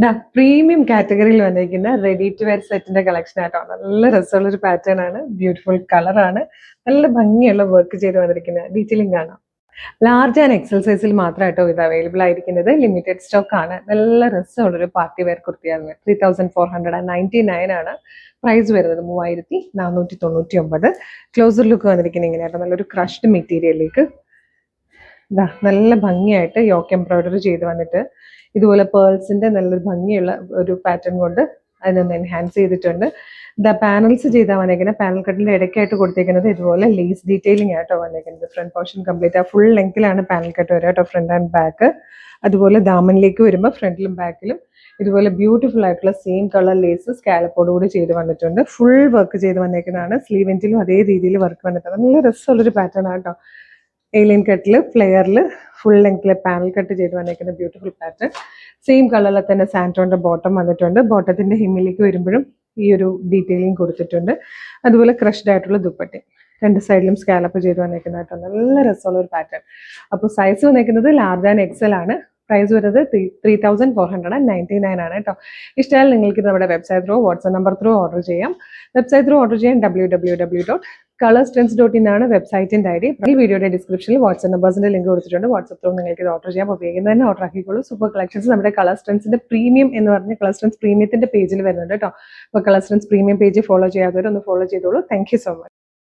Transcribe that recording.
Premium കാറ്റഗറിയിൽ വന്നിരിക്കുന്ന ready to wear സെറ്റിന്റെ കളക്ഷൻ ആട്ടോ. നല്ല രസമുള്ള ഒരു പാറ്റേൺ ആണ്, ബ്യൂട്ടിഫുൾ കളറാണ്, നല്ല ഭംഗിയുള്ള വർക്ക് ചെയ്ത് വന്നിരിക്കുന്ന ഡീറ്റെയിലിംഗ് ആണ്. ലാർജ് ആൻഡ് എക്സൽ സൈസിൽ മാത്രമായിട്ടോ ഇത് അവൈലബിൾ ആയിരിക്കുന്നത്. ലിമിറ്റഡ് സ്റ്റോക്ക് ആണ്. നല്ല രസമുള്ളൊരു പാർട്ടി വെയർ കുർത്തിയാണ്. 3499 ആണ് പ്രൈസ് വരുന്നത്. 3499. ക്ലോസർ ലുക്ക് വന്നിരിക്കുന്നത് ഇങ്ങനെയാട്ടോ, നല്ലൊരു ക്രഷ്ഡ് മെറ്റീരിയലിലേക്ക് നല്ല ഭംഗിയായിട്ട് യോക്ക് എംബ്രോയിഡറി ചെയ്ത് വന്നിട്ട് ഇതുപോലെ പേൾസിന്റെ നല്ലൊരു ഭംഗിയുള്ള ഒരു പാറ്റേൺ കൊണ്ട് അതിനൊന്ന് എൻഹാൻസ് ചെയ്തിട്ടുണ്ട്. പാനൽസ് ചെയ്താൽ വന്നേക്കുന്നത്, പാനൽ കട്ടിന്റെ ഇടയ്ക്കായിട്ട് കൊടുത്തേക്കുന്നത് ഇതുപോലെ ലേസ് ഡീറ്റെയിലിംഗ് ആയിട്ടോ വന്നേക്കുന്നത്. ഫ്രണ്ട് പോർഷൻ കംപ്ലീറ്റ് ആ ഫുൾ ലെങ്ത്തിലാണ് പാനൽ കട്ട് വരിക കേട്ടോ, ഫ്രണ്ട് ആൻഡ് ബാക്ക്. അതുപോലെ ദാമനിലേക്ക് വരുമ്പോൾ ഫ്രണ്ടിലും ബാക്കിലും ഇതുപോലെ ബ്യൂട്ടിഫുൾ ആയിട്ടുള്ള സെയിം കളർ ലേസ് സ്കാലപ്പോട് കൂടി ചെയ്ത് വന്നിട്ടുണ്ട്. ഫുൾ വർക്ക് ചെയ്ത് വന്നേക്കുന്നതാണ്. സ്ലീവെന്റിലും അതേ രീതിയിൽ വർക്ക് വന്നിട്ടുണ്ട്. നല്ല രസമുള്ളൊരു പാറ്റേൺ ആട്ടോ. ഏലിയൻ കട്ടിൽ ഫ്ലെയറിൽ ഫുൾ ലെങ്ത്തിൽ പാനൽ കട്ട് ചെയ്ത് വന്നേക്കുന്ന ബ്യൂട്ടിഫുൾ പാറ്റേൺ. സെയിം കളറിൽ തന്നെ സാൻറ്റോന്റെ ബോട്ടം വന്നിട്ടുണ്ട്. ബോട്ടത്തിന്റെ ഹിമ്മിലേക്ക് വരുമ്പോഴും ഈ ഒരു ഡീറ്റെയിലിംഗ് കൊടുത്തിട്ടുണ്ട്. അതുപോലെ ക്രഷ്ഡ് ആയിട്ടുള്ള ദുപ്പട്ടി, രണ്ട് സൈഡിലും സ്കാലപ്പ് ചെയ്ത് വന്നേക്കുന്നതായിട്ടോ. നല്ല രസമുള്ള ഒരു പാറ്റേൺ. അപ്പോൾ സൈസ് വന്നേക്കുന്നത് ലാർജ് ആൻഡ് എക്സൽ ആണ്. പ്രൈസ് വരുന്നത് 3499 ആണ് കേട്ടോ. ഇഷ്ടമായാൽ നിങ്ങൾക്ക് നമ്മുടെ website through, WhatsApp number through order ചെയ്യാം. വെബ്സൈറ്റ് ത്രൂ ഓർഡർ ചെയ്യാൻ www.colorstrends.in ആണ് വെബ്സൈറ്റിന്റെ ഐഡി. ഈ വീഡിയോയുടെ ഡിസ്ക്രിപ്ഷനിൽ വാട്സ്ആപ്പ് നമ്പേഴ്സിന്റെ ലിങ്ക് കൊടുത്തിട്ടുണ്ട്. വാട്സ്ആപ്പ് ത്രൂ നിങ്ങൾക്ക് ഇത് ഓർഡർ ചെയ്യാം. അപ്പോൾ വേഗം തന്നെ ഓർഡർ ആക്കിക്കോളൂ. സൂപ്പർ കളക്ഷൻസ് നമ്മുടെ കളർ സ്ട്രെൻസിന്റെ പ്രീമിയം എന്ന് പറഞ്ഞ കളർ സ്ട്രെൻസ് പ്രീമിയത്തിന്റെ പേജിൽ വരുന്നുണ്ട് കേട്ടോ. അപ്പോൾ കളർ സ്ട്രെൻസ് പ്രീമിയം പേജ് ഫോളോ ചെയ്യാത്തവർ ഒന്ന് ഫോളോ ചെയ്തോളൂ. Thank you so much.